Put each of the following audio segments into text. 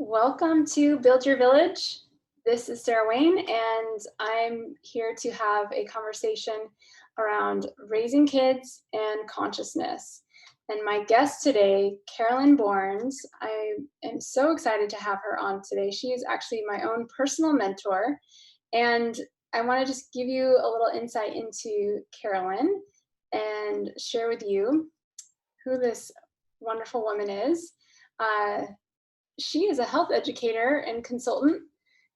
Welcome to Build Your Village. This is Sarah Wayne, and I'm here to have a conversation around raising kids and consciousness. And my guest today, Carolyn Bourns, I am so excited to have her on today. She is actually my own personal mentor, and I want to just give you a little insight into Carolyn and share with you who this wonderful woman is. Uh, she is a health educator and consultant.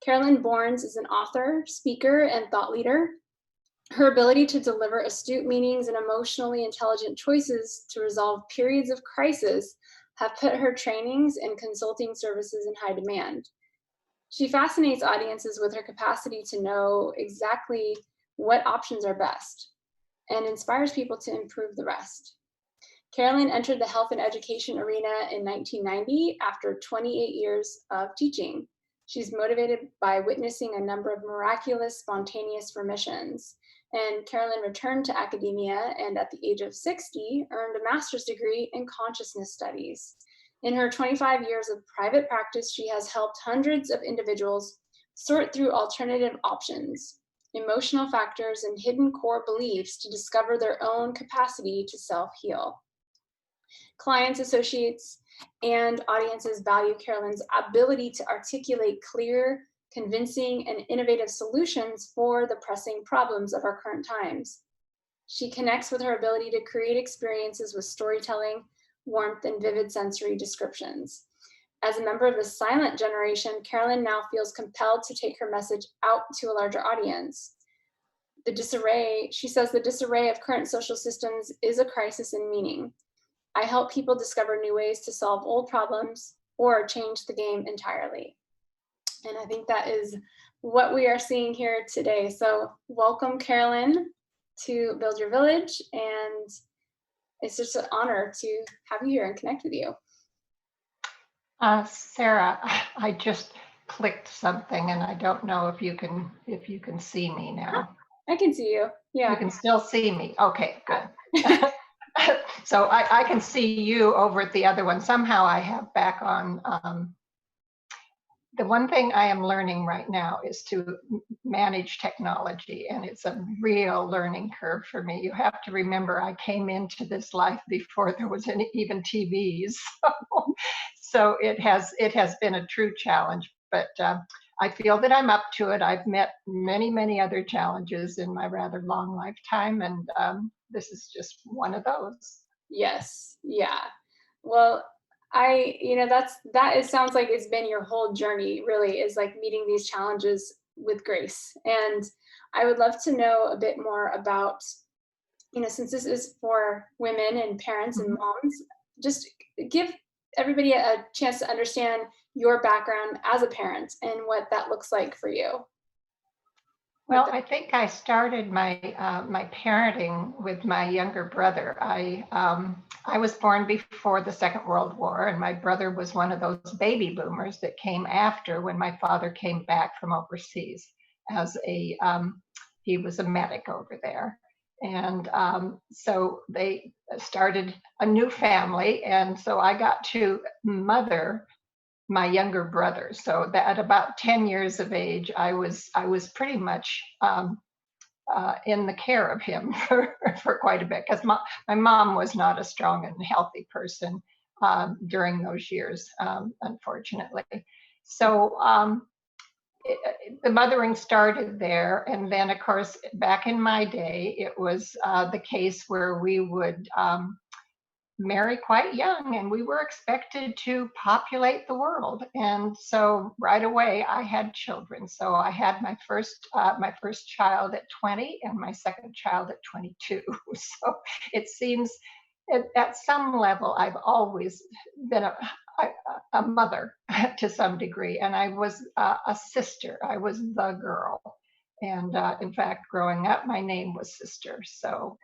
Carolyn Bourns is an author, speaker, and thought leader. Her ability to deliver astute meanings and emotionally intelligent choices to resolve periods of crisis have put her trainings and consulting services in high demand. She fascinates audiences with her capacity to know exactly what options are best and inspires people to improve the rest. Carolyn entered the health and education arena in 1990 after 28 years of teaching. She's motivated by witnessing a number of miraculous, spontaneous remissions. And Carolyn returned to academia and at the age of 60 earned a master's degree in consciousness studies. In her 25 years of private practice, she has helped hundreds of individuals sort through alternative options, emotional factors, and hidden core beliefs to discover their own capacity to self-heal. Clients, associates, and audiences value Carolyn's ability to articulate clear, convincing, and innovative solutions for the pressing problems of our current times. She connects with her ability to create experiences with storytelling, warmth, and vivid sensory descriptions. As a member of the silent generation, Carolyn now feels compelled to take her message out to a larger audience. She says the disarray of current social systems is a crisis in meaning. I help people discover new ways to solve old problems or change the game entirely. And I think that is what we are seeing here today. So welcome, Carolyn, to Build Your Village. And it's just an honor to have you here and connect with you. Sarah, I just clicked something and I don't know if you can see me now. I can see you. Yeah. You can still see me. Okay, good. So I can see you over at the other one. Somehow I have back on. The one thing I am learning right now is to manage technology, and it's a real learning curve for me. You have to remember I came into this life before there was even TVs. So it has been a true challenge, but I feel that I'm up to it. I've met many other challenges in my rather long lifetime, and this is just one of those. Yes. Yeah. Well, sounds like it's been your whole journey, really, is like meeting these challenges with grace. And I would love to know a bit more about, since this is for women and parents and moms, just give everybody a chance to understand your background as a parent and what that looks like for you. Well, I think I started my my parenting with my younger brother. I was born before the Second World War, and my brother was one of those baby boomers that came after when my father came back from overseas as he was a medic over there, and so they started a new family, and so I got to mother my younger brother. So that at about 10 years of age, I was pretty much in the care of him for quite a bit, because my mom was not a strong and healthy person during those years, unfortunately. So the mothering started there, and then of course back in my day, it was the case where we would marry quite young, and we were expected to populate the world. And so right away I had children. So I had my first child at 20 and my second child at 22. So it seems at some level I've always been a mother to some degree, and I was a sister. I was the girl. And in fact, growing up, my name was Sister. So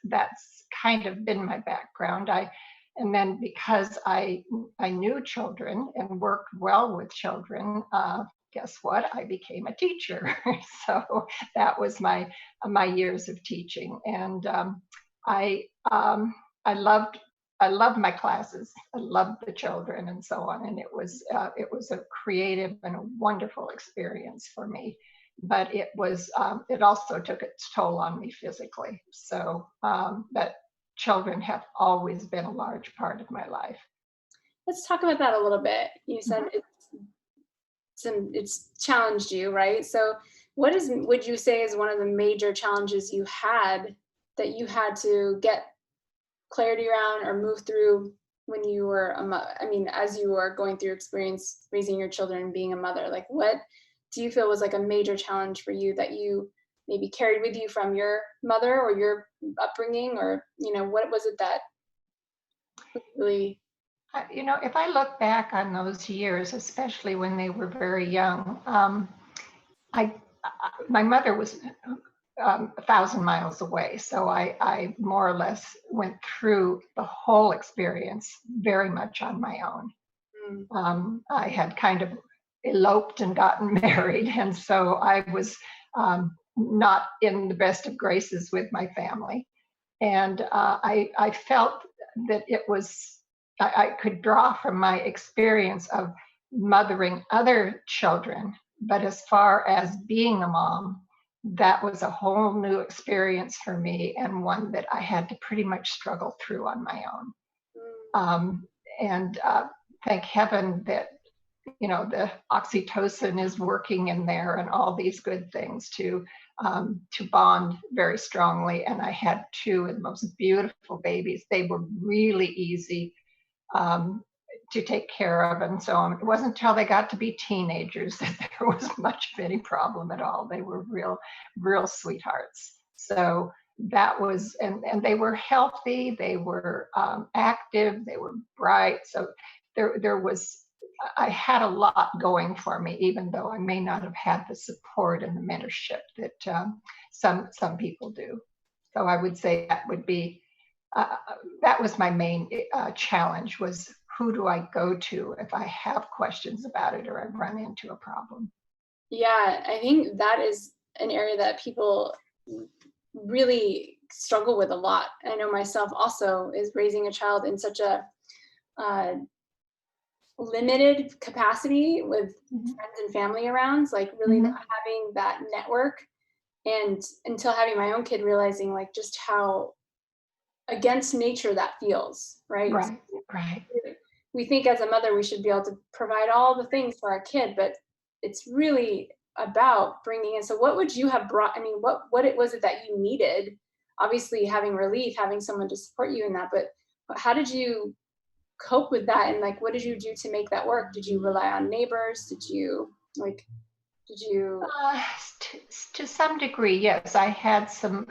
that's kind of been my background. And then because I knew children and worked well with children, guess what? I became a teacher. So that was my years of teaching, and I loved I loved my classes. I loved the children and so on. And it was a creative and a wonderful experience for me. But it also took its toll on me physically. So, but children have always been a large part of my life. Let's talk about that a little bit. You said Mhm. it's challenged you, right? So would you say is one of the major challenges you had that you had to get clarity around or move through when you were I mean, as you were going through experience raising your children and being a mother? Like, what do you feel was like a major challenge for you that you maybe carried with you from your mother or your upbringing, or what was it that really? If I look back on those years, especially when they were very young, my mother was 1,000 miles away, so I more or less went through the whole experience very much on my own. Mm, I had kind of eloped and gotten married, and so I was not in the best of graces with my family. And I felt that I could draw from my experience of mothering other children, but as far as being a mom, that was a whole new experience for me and one that I had to pretty much struggle through on my own. mm. Um, and thank heaven that the oxytocin is working in there and all these good things to bond very strongly. And I had two of the most beautiful babies. They were really easy um, to take care of and so on. It wasn't until they got to be teenagers that there was much of any problem at all. They were real sweethearts. So that was, and they were healthy, they were active, they were bright. So there was, I had a lot going for me, even though I may not have had the support and the mentorship that some people do. So I would say uh, that was my main challenge, was who do I go to if I have questions about it or I run into a problem. Yeah, I think that is an area that people really struggle with a lot. I know myself also is raising a child in such a uh, limited capacity with Mhm. friends and family around, like really not Mhm. having that network. And until having my own kid, realizing like just how against nature that feels, right? Right, right. We think as a mother we should be able to provide all the things for our kid, but it's really about bringing in. So what would you have brought? I mean, what it was it that you needed? Obviously having relief, having someone to support you in that, but how did you cope with that, and like what did you do to make that work? Did you rely on neighbors? Did you like did you Uh, to, to some degree, yes. I had some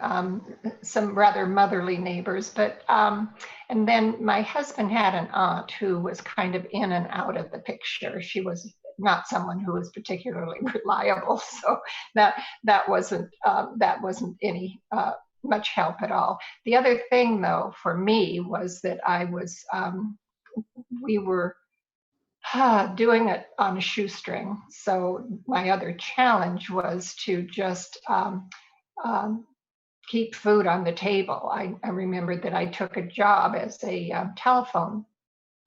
rather motherly neighbors, but and then my husband had an aunt who was kind of in and out of the picture. She was not someone who was particularly reliable, so that that wasn't any much help at all. The other thing, though, for me was that we were doing it on a shoestring. So my other challenge was to just um, keep food on the table. I remembered that I took a job as a telephone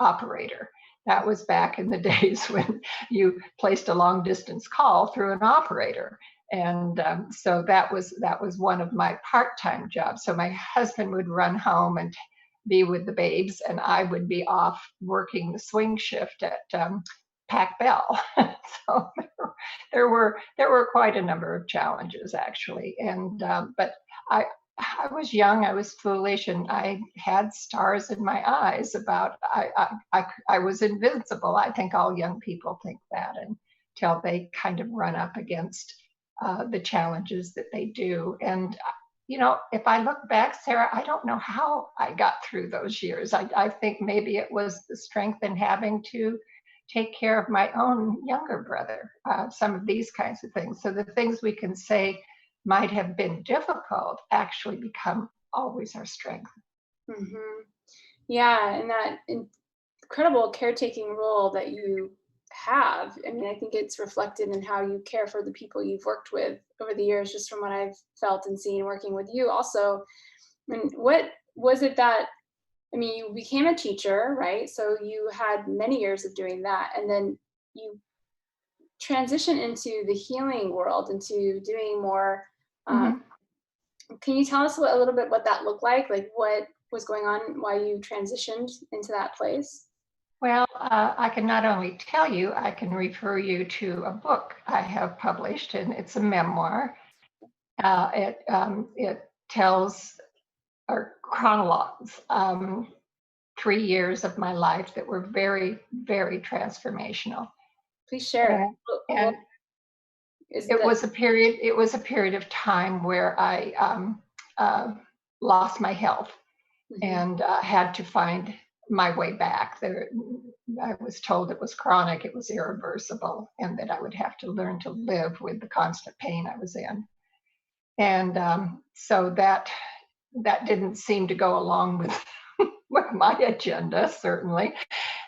operator. That was back in the days when you placed a long distance call through an operator. And so that was one of my part-time jobs. So my husband would run home and be with the babes, and I would be off working the swing shift at Pac Bell. So there were quite a number of challenges actually, and but I I was young, I was foolish, and I had stars in my eyes about I was invincible. I think all young people think that until they kind of run up against the challenges that they do. And if I look back, Sarah, I don't know how I got through those years. I think maybe it was the strength in having to take care of my own younger brother, some of these kinds of things. So the things we can say might have been difficult actually become always our strength. hmm yeah, and that incredible caretaking role that you have. I mean, I think it's reflected in how you care for the people you've worked with over the years, just from what I've felt and seen working with you also. And what was it that I mean, you became a teacher, right? So you had many years of doing that, and then you transition into the healing world, into doing more. Uh, Mhm. can you tell us a little bit what that looked like? Like what was going on, why you transitioned into that place? Well, I can not only tell you, I can refer you to a book I have published, and it's a memoir. It tells or chronologues 3 years of my life that were very, very transformational. Please share. And, What and is it the was a period. It was a period of time where I uh, lost my health mhm. and had to find my way back. I was told it was chronic, it was irreversible, and that I would have to learn to live with the constant pain I was in. And so that didn't seem to go along with with my agenda, certainly.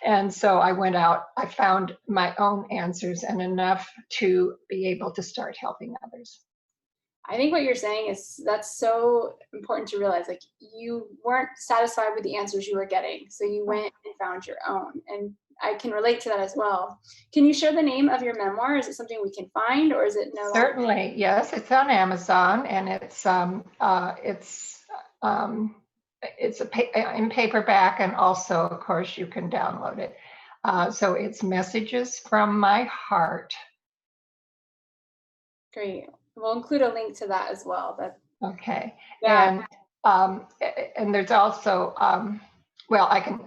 And so I went out. I found my own answers and enough to be able to start helping others. I think what you're saying is that's so important to realize. Like you weren't satisfied with the answers you were getting, so you went and found your own. And I can relate to that as well. Can you share the name of your memoir? Is it something we can find, or is it no longer? Certainly, yes. It's on Amazon, and um, it's in paperback, and also, of course, you can download it. So it's Messages from My Heart. Great. We'll include a link to that as well. That Okay, yeah. and and there's also well, I can.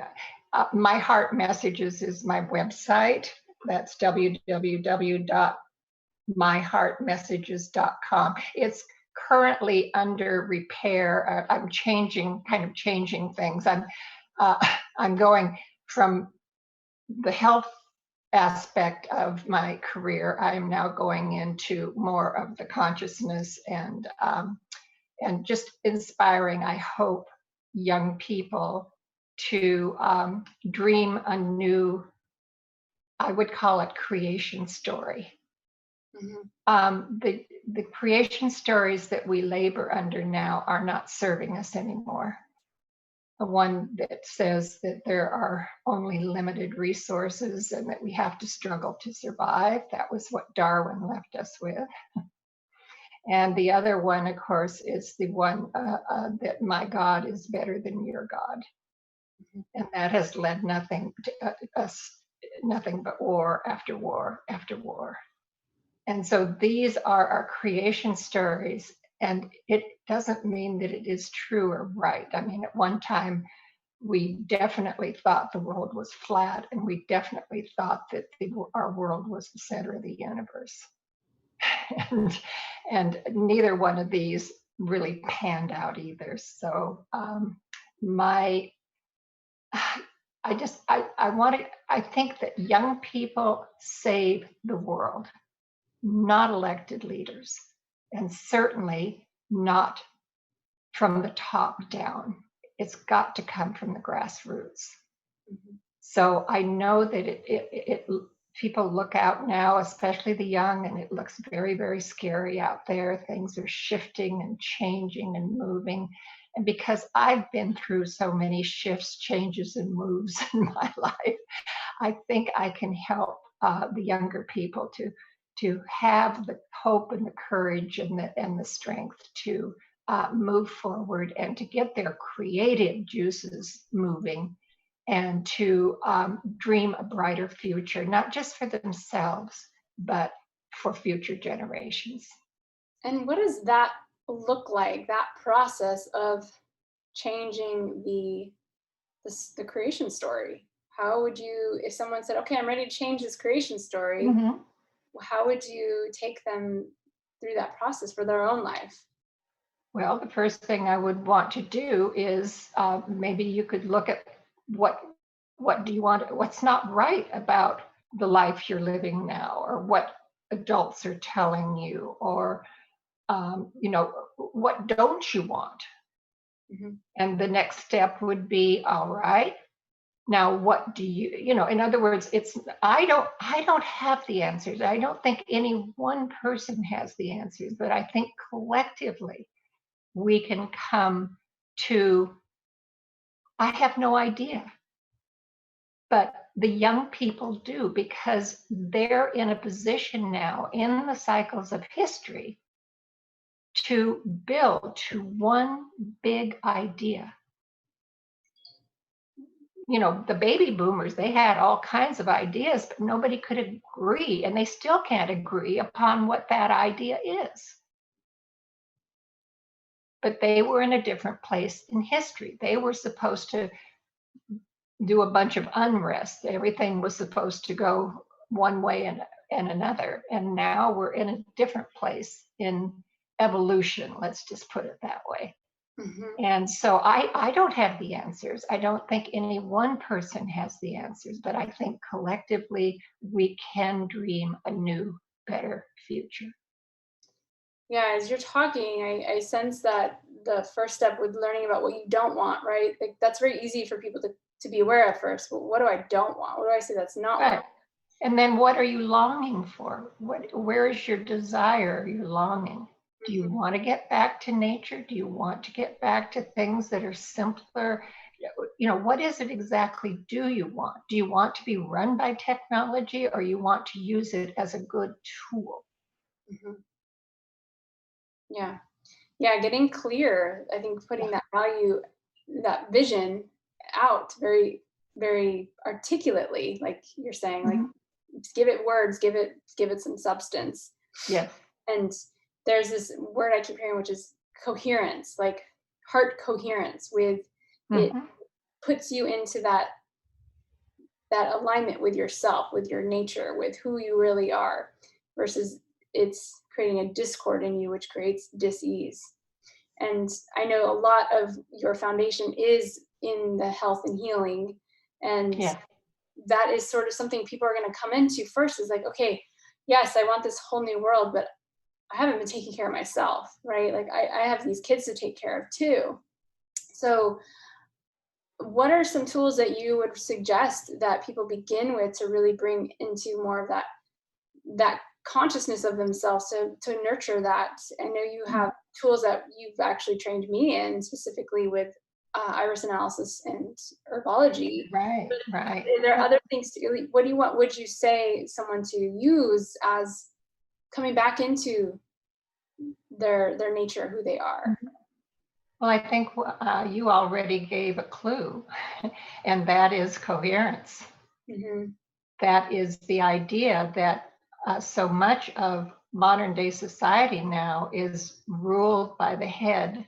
My Heart Messages is my website. That's www.myheartmessages.com. It's currently under repair. I'm kind of changing things. Uh, I'm going from the health aspect of my career. I am now going into more of the consciousness and just inspiring, I hope, young people to dream a new, I would call it creation story. Mhm. The creation stories that we labor under now are not serving us anymore. The one that says that there are only limited resources and that we have to struggle to survive. That was what Darwin left us with. And the other one, of course, is the one that my God is better than your God. Mhm. And that has led nothing to us, nothing but war after war after war. And so these are our creation stories. And it doesn't mean that it is true or right. I mean, at one time, we definitely thought the world was flat, and we definitely thought that our world was the center of the universe. and, and neither one of these really panned out either. So my I think that young people save the world, not elected leaders, and certainly not from the top down. It's got to come from the grassroots. Mhm. So I know that people look out now, especially the young, and it looks very, very scary out there. Things are shifting and changing and moving. And because I've been through so many shifts, changes, and moves in my life, I think I can help the younger people to have the hope and the courage and the strength to move forward and to get their creative juices moving and to dream a brighter future, not just for themselves, but for future generations. And what does that look like? That process of changing the creation story. How would you, if someone said, "Okay, I'm ready to change this creation story," Mhm. how would you take them through that process for their own life? Well, the first thing I would want to do is maybe you could look at what what do you want, what's not right about the life you're living now, or what adults are telling you, or what don't you want? Mhm. And the next step would be, all right, now what do in other words, it's I don't have the answers. I don't think any one person has the answers, but I think collectively we can come to I have no idea. But the young people do, because they're in a position now in the cycles of history to build to one big idea. You know, the baby boomers, they had all kinds of ideas, but nobody could agree, and they still can't agree upon what that idea is. But they were in a different place in history. They were supposed to do a bunch of unrest. Everything was supposed to go one way and another. And now we're in a different place in evolution, let's just put it that way. Mm-hmm. And so I don't have the answers. I don't think any one person has the answers, but I think collectively we can dream a new, better future. Yeah, as you're talking, I sense that the first step with learning about what you don't want, right? Like that's very easy for people to be aware at first. But what do I don't want? What do I say that's not what I Right. And then what are you longing for? Where is your desire, your longing? Do you want? want to get back to nature? Do you want to get back to things that are simpler? You know, what is it exactly do you want? Do you want to be run by technology, or you want to use it as a good tool? Hmm. Yeah. Yeah, getting clear. I think Yeah. putting that value, that vision out very, very articulately, like you're saying, like Mhm. just give it words, give it some substance. Yes. And there's this word I keep hearing, which is coherence, like heart coherence with it Mhm. puts you into that alignment with yourself, with your nature, with who you really are, versus it's creating a discord in you, which creates dis-ease. And I know a lot of your foundation is in the health and healing. And Yes. that is sort of something people are going to come into first is like, okay, yes, I want this whole new world, but I haven't been taking care of myself, right? Like I have these kids to take care of too. So what are some tools that you would suggest that people begin with to really bring into more of that consciousness of themselves to nurture that? I know you Mm. have tools that you've actually trained me in, specifically with iris analysis and herbology. Right. Right. Are there Well, other things to, what do you want, would you say someone to use as coming back into their nature, who they are? well, I think you already gave a clue, and that is coherence. Hmm. That is the idea that so much of modern day society now is ruled by the head,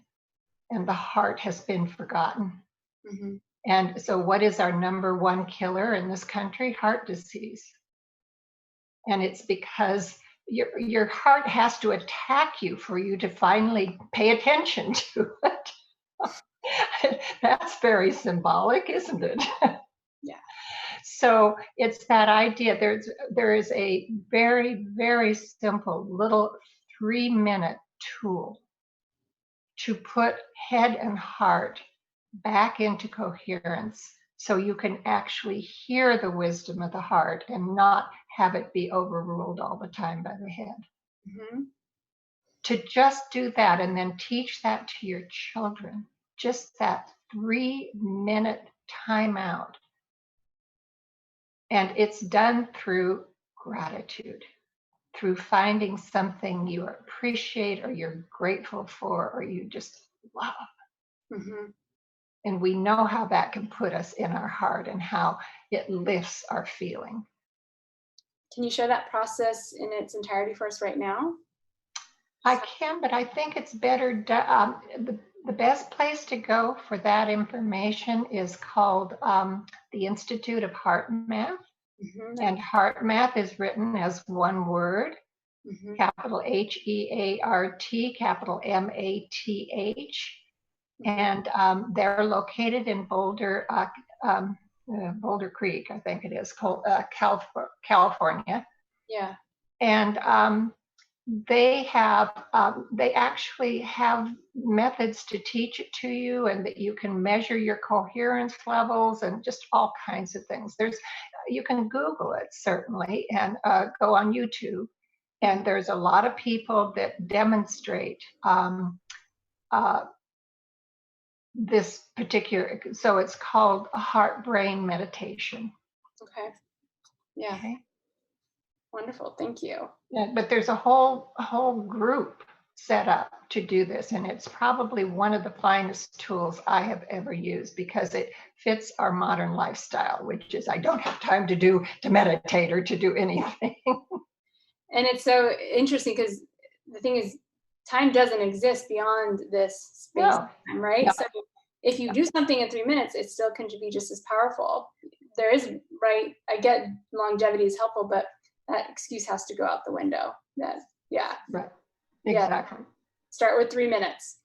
and the heart has been forgotten. Hmm. And so, what is our number one killer in this country? Heart disease. And it's because your heart has to attack you for you to finally pay attention to it. That's very symbolic, isn't it? Yeah. So it's that idea. There is a very, very simple little 3-minute tool to put head and heart back into coherence, so you can actually hear the wisdom of the heart and not have it be overruled all the time by the head. Hmm. To just do that and then teach that to your children, just that 3-minute timeout. And it's done through gratitude, through finding something you appreciate or you're grateful for or you just love. Hmm. And we know how that can put us in our heart and how it lifts our feeling. Can you share that process in its entirety for us right now? I can, but I think it's better. The best place to go for that information is called the Institute of Heart Math. Hmm. And Heart Math is written as one word, Hmm. capital HEART, capital MATH. Hmm. And they're located in Boulder Creek, I think it is, California. Yeah. And they actually have methods to teach it to you, and that you can measure your coherence levels and just all kinds of things. You can Google it certainly, and go on YouTube. And there's a lot of people that demonstrate uh, this particular, so it's called a heart-brain meditation. Okay. Yeah. Okay. Wonderful. Thank you. Yeah, but there's a whole group set up to do this, and it's probably one of the finest tools I have ever used because it fits our modern lifestyle, which is I don't have time to meditate or to do anything. And it's so interesting because the thing is, time doesn't exist beyond this space No, time, right? no, So if you do something in 3 minutes, it still can be just as powerful. There is, right? I get longevity is helpful, but that excuse has to go out the window. That, yeah, right, yeah. exactly. Start with 3 minutes.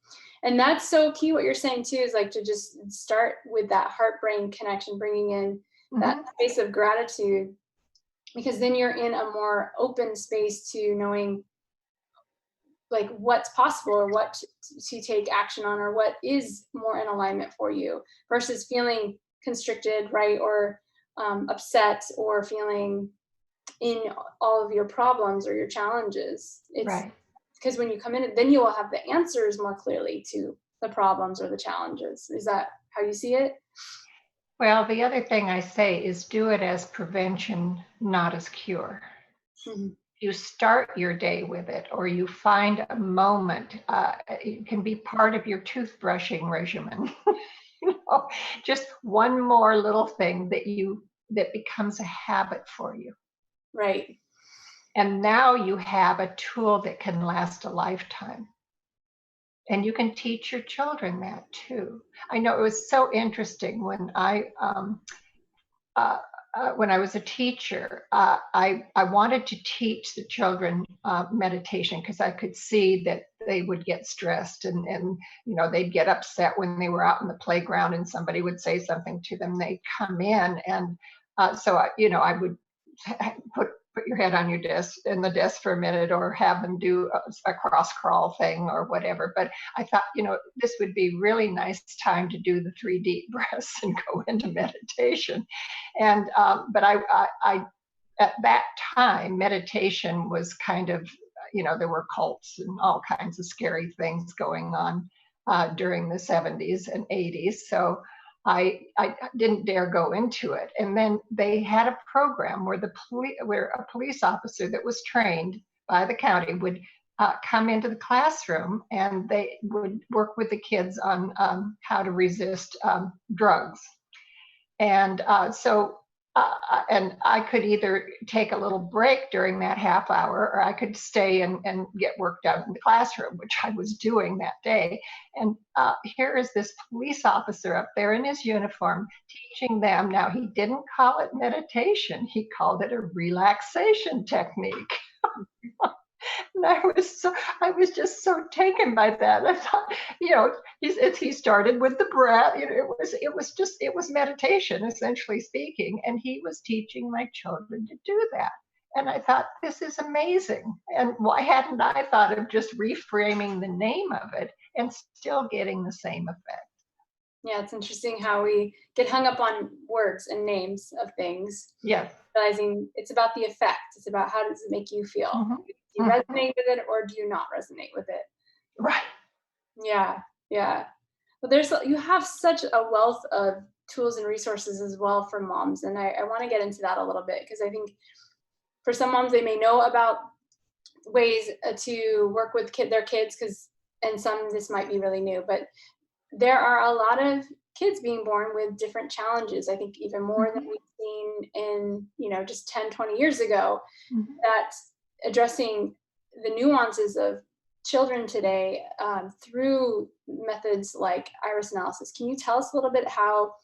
And that's so key. What you're saying too is like to just start with that heart brain connection, bringing in that Mm-hmm. space of gratitude, because then you're in a more open space to knowing like what's possible or what to take action on or what is more in alignment for you versus feeling constricted, right? Or upset or feeling in all of your problems or your challenges. It's Right. because when you come in, then you will have the answers more clearly to the problems or the challenges. Is that how you see it? Well, the other thing I say is do it as prevention, not as cure. Mhm. You start your day with it, or you find a moment. It can be part of your toothbrushing regimen. Just one more little thing that becomes a habit for you. Right. And now you have a tool that can last a lifetime. And you can teach your children that too. I know it was so interesting uh, when I was a teacher, I wanted to teach the children meditation because I could see that they would get stressed and they'd get upset when they were out in the playground and somebody would say something to them. They'd come in and I would put your head on your desk in the desk for a minute or have them do a cross crawl thing or whatever. But I thought, this would be really nice time to do the 3 deep breaths and go into meditation. And but I at that time meditation was kind of there were cults and all kinds of scary things going on during the 70s and 80s. So I didn't dare go into it. And then they had a program where a police officer that was trained by the county would come into the classroom and they would work with the kids on how to resist drugs. And and I could either take a little break during that half hour, or I could stay and get work done in the classroom, which I was doing that day. And here is this police officer up there in his uniform teaching them. Now, he didn't call it meditation, he called it a relaxation technique. And I was just so taken by that. I thought, he started with the breath. It was meditation, essentially speaking, and he was teaching my children to do that. And I thought, this is amazing. And why hadn't I thought of just reframing the name of it and still getting the same effect? Yeah, it's interesting how we get hung up on words and names of things, Yes. realizing it's about the effect. It's about how does it make you feel? Mm-hmm. Do you Mm-hmm. resonate with it or do you not resonate with it? Right. Yeah, yeah. But you have such a wealth of tools and resources as well for moms, and I want to get into that a little bit because I think for some moms they may know about ways to work with their kids because, and some this might be really new, but there are a lot of kids being born with different challenges. I think even more than Mm-hmm. we've seen in just 10, 20 years ago. Mm-hmm. That addressing the nuances of children today through methods like iris analysis. Can you tell us a little bit how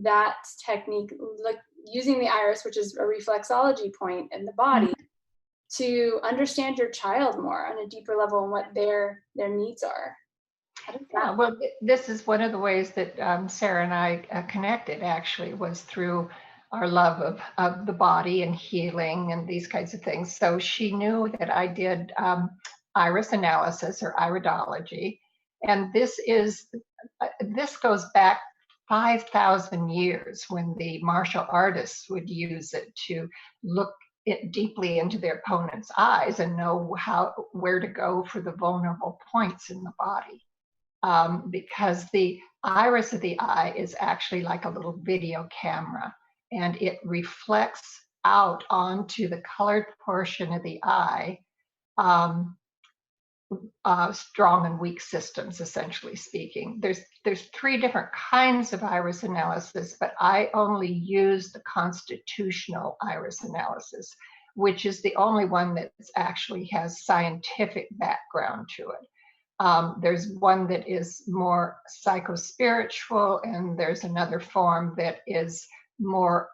that technique, like using the iris, which is a reflexology point in the body, to understand your child more on a deeper level and what their needs are? How does Yeah, that? well, this is one of the ways that Sarah and I connected, actually, was through our love of the body and healing and these kinds of things. So she knew that I did iris analysis or iridology. And this goes back 5,000 years when the martial artists would use it to look deeply into their opponent's eyes and know where to go for the vulnerable points in the body. because the iris of the eye is actually like a little video camera, and it reflects out onto the colored portion of the eye strong and weak systems, essentially speaking. There's three different kinds of iris analysis, but I only use the constitutional iris analysis, which is the only one that actually has scientific background to it. There's one that is more psychospiritual, and there's another form that is more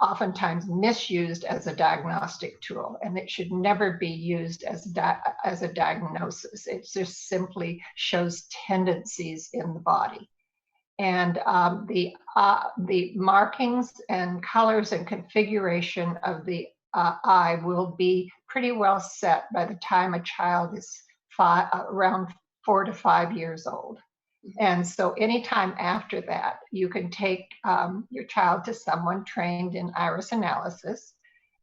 oftentimes misused as a diagnostic tool, and it should never be used as a diagnosis. It just simply shows tendencies in the body. And the markings and colors and configuration of the eye will be pretty well set by the time a child is around 4 to 5 years old. And so anytime after that, you can take your child to someone trained in iris analysis,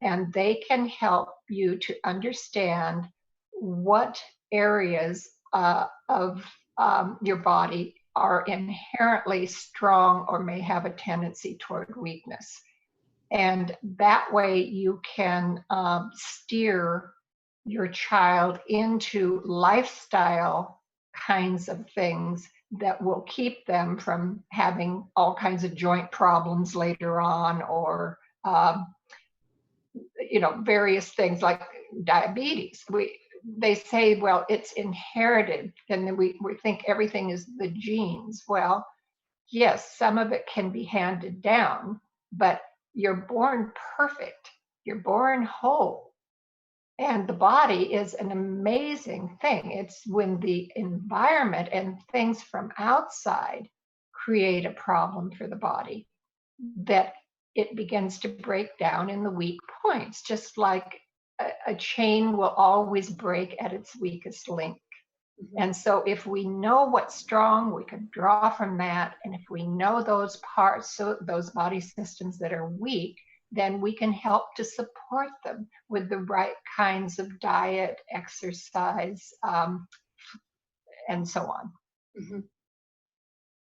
and they can help you to understand what areas of your body are inherently strong or may have a tendency toward weakness. And that way you can steer your child into lifestyle kinds of things that will keep them from having all kinds of joint problems later on, or various things like diabetes. They say, well, it's inherited, and then we think everything is the genes. Well, yes, some of it can be handed down, but you're born perfect. You're born whole. And the body is an amazing thing. It's when the environment and things from outside create a problem for the body that it begins to break down in the weak points, just like a chain will always break at its weakest link. Mm-hmm. And so if we know what's strong, we can draw from that. And if we know those parts, so those body systems that are weak, then we can help to support them with the right kinds of diet, exercise, and so on. Mm-hmm.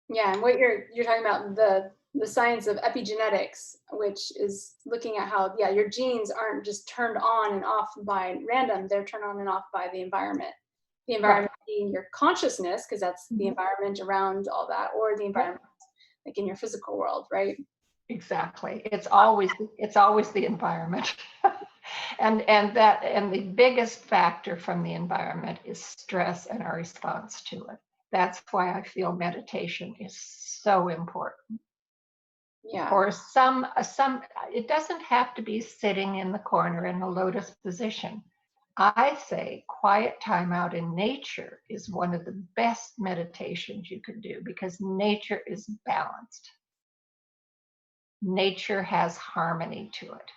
Yeah, and what you're talking about, the science of epigenetics, which is looking at how, your genes aren't just turned on and off by random, they're turned on and off by the environment. The environment being your consciousness, because that's the environment around all that, or the environment like in your physical world, right? Exactly. It's always the environment. and the biggest factor from the environment is stress and our response to it. That's why I feel meditation is so important. Yeah. Or some it doesn't have to be sitting in the corner in a lotus position. I say quiet time out in nature is one of the best meditations you can do, because nature is balanced. Nature has harmony to it.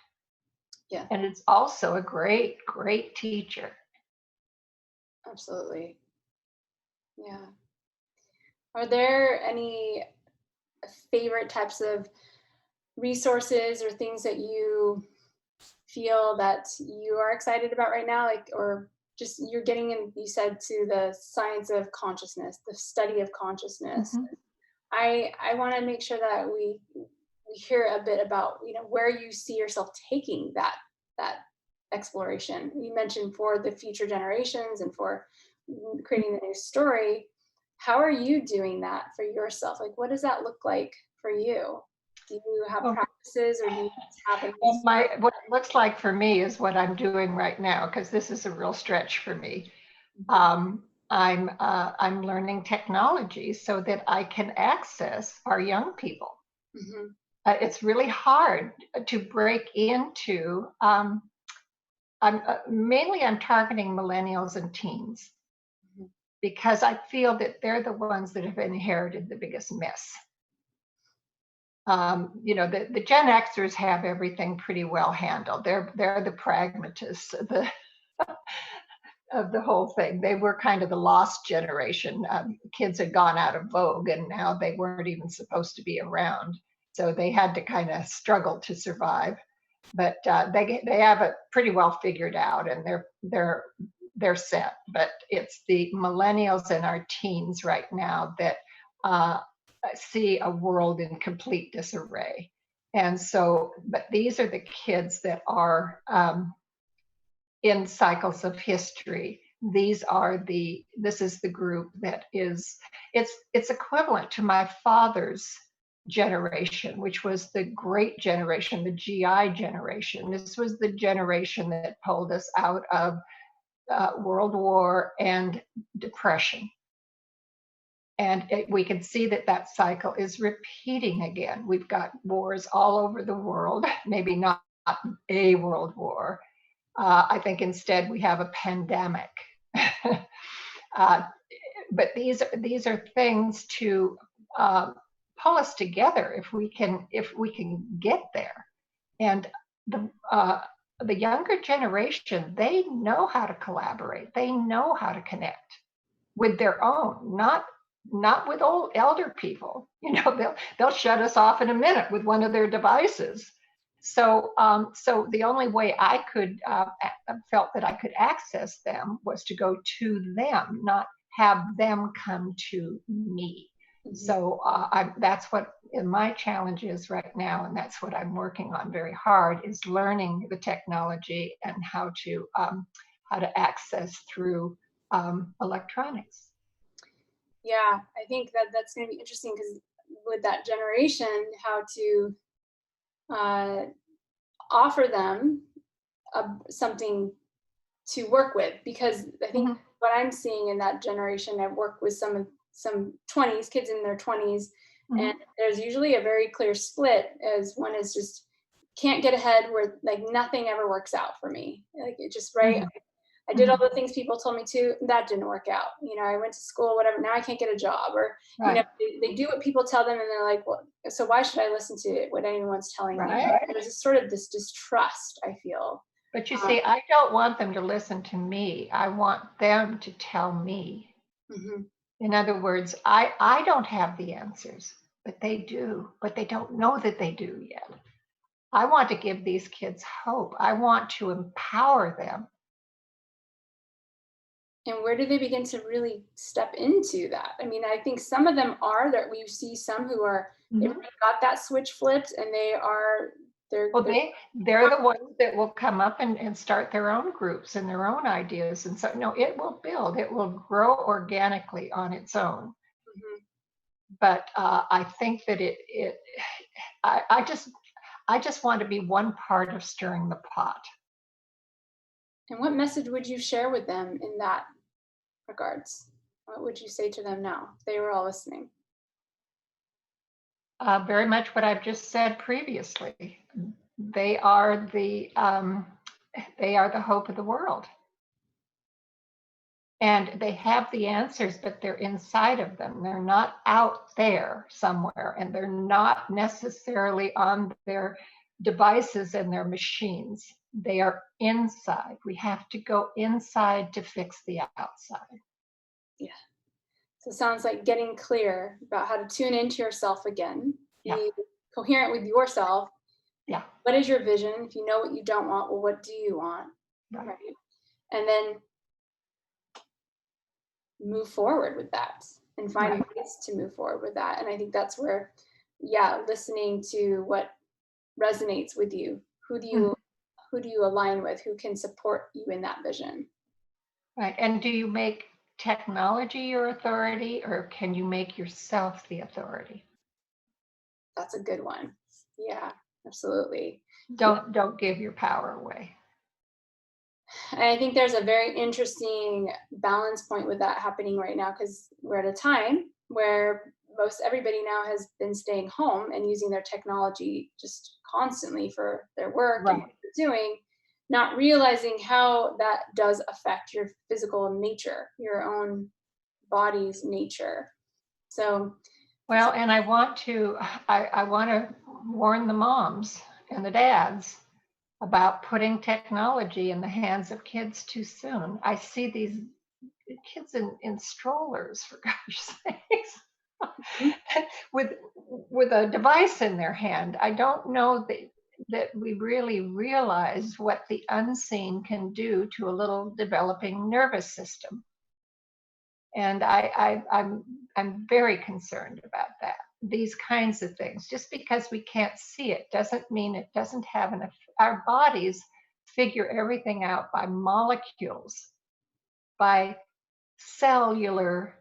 Yeah. And it's also a great, great teacher. Absolutely. Yeah. Are there any favorite types of resources or things that you feel that you are excited about right now? Like, or just you're getting in, you said, to the science of consciousness, the study of consciousness. Mm-hmm. I want to make sure that we hear a bit about, where you see yourself taking that exploration. You mentioned for the future generations and for creating the new story. How are you doing that for yourself? Like, what does that look like for you? Do you have practices, or do you have a what it looks like for me is what I'm doing right now, because this is a real stretch for me. I'm learning technology so that I can access our young people. Mm-hmm. It's really hard to break into. I'm targeting millennials and teens, mm-hmm. because I feel that they're the ones that have inherited the biggest mess. The Gen Xers have everything pretty well handled. They're the pragmatists of the whole thing. They were kind of the lost generation. Kids had gone out of vogue, and now they weren't even supposed to be around. So they had to kind of struggle to survive. But they have it pretty well figured out, and they're they're set, but it's the millennials and our teens right now that see a world in complete disarray. And so, but these are the kids that are in cycles of history. This is the group that is, it's equivalent to my father's generation, which was the great generation, the GI generation. This was the generation that pulled us out of World War and Depression. And we can see that cycle is repeating again. We've got wars all over the world, maybe not a world war. I think instead we have a pandemic. But these are things to pull us together if we can get there. And the younger generation, they know how to collaborate. They know how to connect with their own, not with old elder people. You know, they'll shut us off in a minute with one of their devices. So the only way I could felt that I could access them was to go to them, not have them come to me. Mm-hmm. So that's what my challenge is right now, and that's what I'm working on very hard, is learning the technology and how to access through electronics. Yeah, I think that's going to be interesting, because with that generation, how to offer them something to work with, because I think mm-hmm. what I'm seeing in that generation, I've worked with some 20s, kids in their 20s, mm-hmm. and there's usually a very clear split, as one is just can't get ahead, where like nothing ever works out for me. Like it just, right? Mm-hmm. I did all the things people told me to, that didn't work out. You know, I went to school, whatever, now I can't get a job. Or, right. You know, they do what people tell them, and they're like, well, so why should I listen to what anyone's telling me? There's sort of this distrust, I feel. But you see, I don't want them to listen to me. I want them to tell me. Mm-hmm. In other words, I don't have the answers, but they do, but they don't know that they do yet. I want to give these kids hope. I want to empower them. And where do they begin to really step into that? I mean, I think some of them are there. We see some who are, mm-hmm. they've got that switch flipped, and they're the ones that will come up and start their own groups and their own ideas. And so, no, it will build, it will grow organically on its own. Mm-hmm. But I think that I just want to be one part of stirring the pot. And what message would you share with them in that regards? What would you say to them now, if they were all listening? Very much what I've just said previously. They are the hope of the world, and they have the answers, but they're inside of them. They're not out there somewhere, and they're not necessarily on their devices and their machines. They are inside. We have to go inside to fix the outside. Yeah. So it sounds like getting clear about how to tune into yourself again, be coherent with yourself. Yeah. What is your vision? If you know what you don't want, well, what do you want? Right. And then move forward with that and find ways to move forward with that. And I think that's where, listening to what resonates with you. Who do you align with? Who can support you in that vision? Right. And do you make technology your authority, or can you make yourself the authority? That's a good one. Yeah, absolutely. Don't give your power away. And I think there's a very interesting balance point with that happening right now, because we're at a time where most everybody now has been staying home and using their technology just constantly for their work and what they're doing, not realizing how that does affect your physical nature, your own body's nature. So, well, and I want to warn the moms and the dads about putting technology in the hands of kids too soon. I see these kids in strollers, for gosh sakes, with a device in their hand. I don't know that that we really realize what the unseen can do to a little developing nervous system. And I'm very concerned about that. These kinds of things. Just because we can't see it doesn't mean it doesn't have an effect. Our bodies figure everything out by molecules, by cellular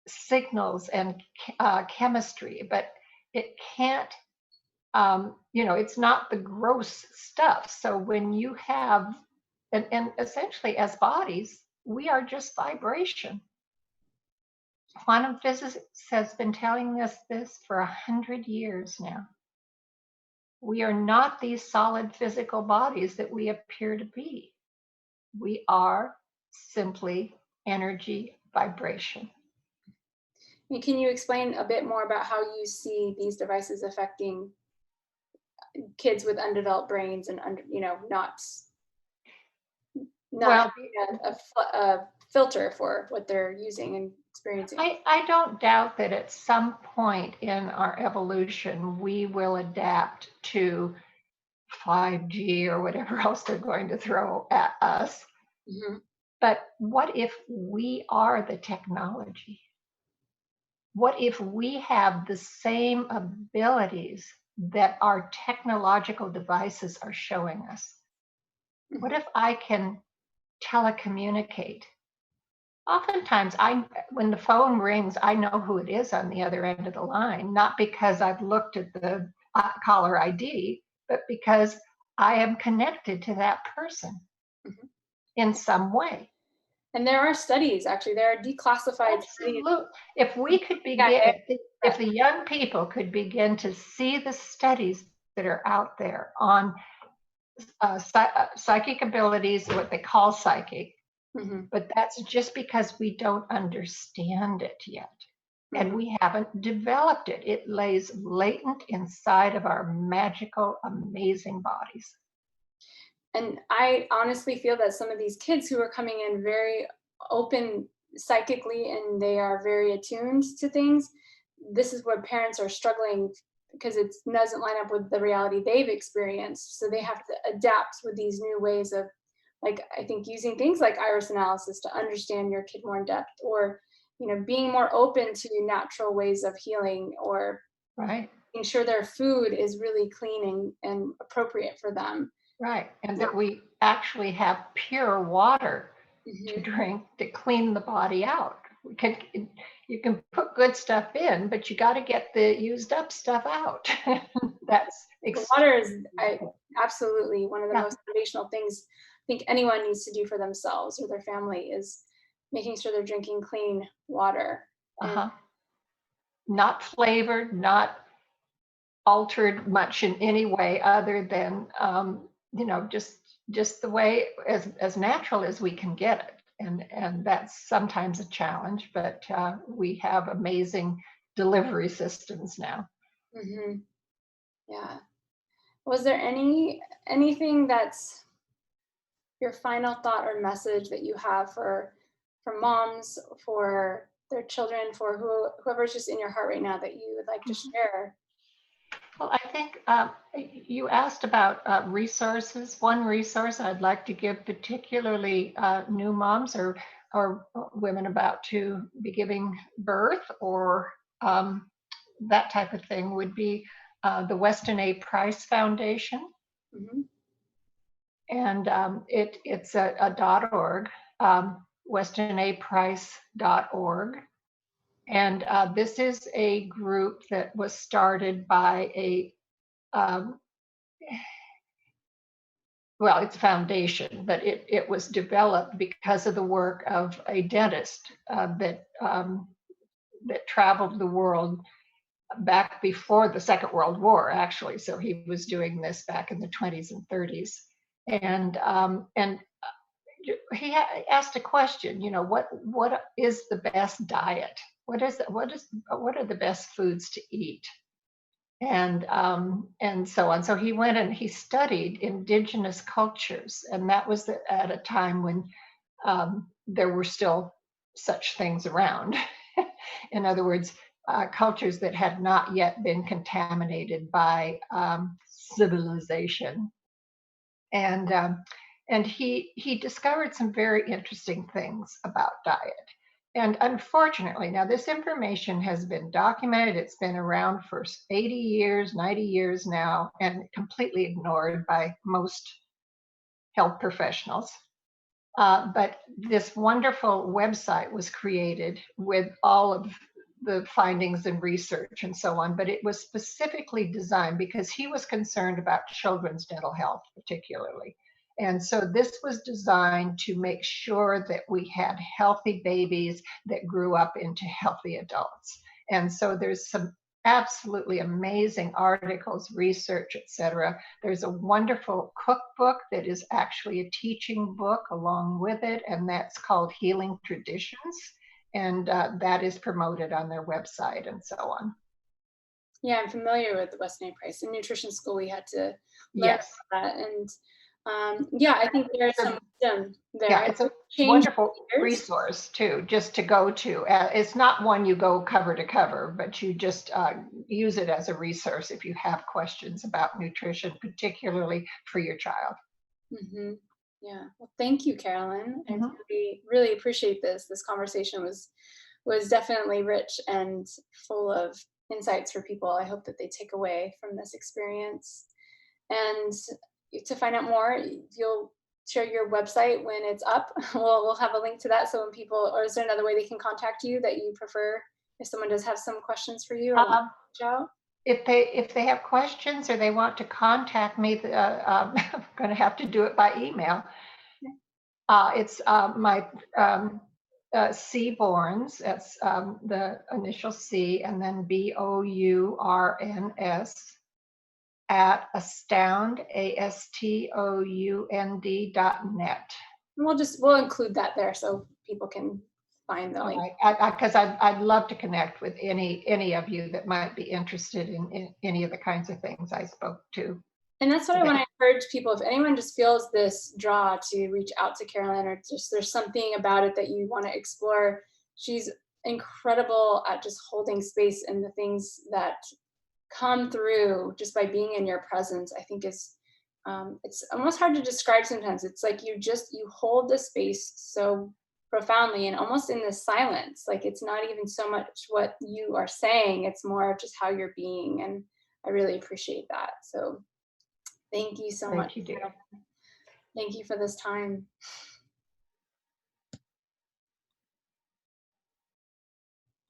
signals and chemistry, but it can't, it's not the gross stuff. So when you have, and essentially as bodies, we are just vibration. Quantum physics has been telling us this for 100 years now. We are not these solid physical bodies that we appear to be. We are simply energy vibration. Can you explain a bit more about how you see these devices affecting kids with undeveloped brains and not Well, a filter for what they're using and experiencing? I don't doubt that at some point in our evolution, we will adapt to 5G or whatever else they're going to throw at us. Mm-hmm. But what if we are the technology? What if we have the same abilities that our technological devices are showing us? Mm-hmm. What if I can telecommunicate? Oftentimes, when the phone rings, I know who it is on the other end of the line, not because I've looked at the caller ID, but because I am connected to that person Mm-hmm. in some way. And there are studies, actually, there are declassified studies. Absolutely. If we could begin, if the young people could begin to see the studies that are out there on psychic abilities, what they call psychic, Mm-hmm. but that's just because we don't understand it yet. And we haven't developed it. It lays latent inside of our magical, amazing bodies. And I honestly feel that some of these kids who are coming in very open psychically and they are very attuned to things, this is where parents are struggling because it doesn't line up with the reality they've experienced. So they have to adapt with these new ways of, like, I think using things like iris analysis to understand your kid more in depth, or being more open to natural ways of healing, or Right. making sure their food is really clean and appropriate for them. Right. And that we actually have pure water to Mm-hmm. drink to clean the body out. You can put good stuff in, but you got to get the used up stuff out. That's Water is absolutely one of the Yeah. most foundational things I think anyone needs to do for themselves or their family, is making sure they're drinking clean water. Uh-huh. Not flavored, not altered much in any way other than just the way as natural as we can get it. And that's sometimes a challenge, but we have amazing delivery systems now. Mm-hmm. Yeah. Was there anything that's your final thought or message that you have for moms, for their children, for whoever's just in your heart right now that you would like to share? Well, I think you asked about resources. One resource I'd like to give, particularly new moms or women about to be giving birth, or that type of thing, would be the Weston A. Price Foundation. Mm-hmm. And it's a .org, westonaprice.org. And this is a group that was started by it's a foundation, but it was developed because of the work of a dentist that traveled the world back before the Second World War, actually. So he was doing this back in the 20s and 30s. And he asked a question, what is the best diet? What are the best foods to eat? And so on. So he went and he studied indigenous cultures, and that was at a time when there were still such things around. In other words, cultures that had not yet been contaminated by civilization. And he discovered some very interesting things about diet. And unfortunately, now this information has been documented. It's been around for 80 years, 90 years now, and completely ignored by most health professionals. But this wonderful website was created with all of the findings and research and so on, but it was specifically designed because he was concerned about children's dental health, particularly. And so this was designed to make sure that we had healthy babies that grew up into healthy adults. And so there's some absolutely amazing articles, research, etc. There's a wonderful cookbook that is actually a teaching book along with it, and that's called Healing Traditions. And that is promoted on their website and so on. Yeah, I'm familiar with the Weston A. Price. In nutrition school, we had to learn Yes. about that. And yeah, I think there's some wisdom there. Yeah, it's a wonderful resource too, just to go to. It's not one you go cover to cover, but you just use it as a resource if you have questions about nutrition, particularly for your child. Mm-hmm. Yeah. Well, thank you, Carolyn. I really appreciate this. This conversation was definitely rich and full of insights for people. I hope that they take away from this experience. And to find out more, you'll share your website when it's up. We'll have a link to that. So when people, or is there another way they can contact you that you prefer if someone does have some questions for you or want to reach out? If they have questions or they want to contact me, I'm going to have to do it by email. It's my C Bourns. That's the initial C, and then BOURNS at astound ASTOUND.net. We'll include that there so people can find the link. Because I'd love to connect with any of you that might be interested in any of the kinds of things I spoke to. And that's what I want to encourage people. If anyone just feels this draw to reach out to Carolyn, or just there's something about it that you want to explore, she's incredible at just holding space, and the things that come through just by being in your presence, I think is it's almost hard to describe sometimes. It's like you hold the space so profoundly and almost in this silence. Like it's not even so much what you are saying, it's more of just how you're being. And I really appreciate that. So thank you so much. Thank you, dear. Thank you for this time.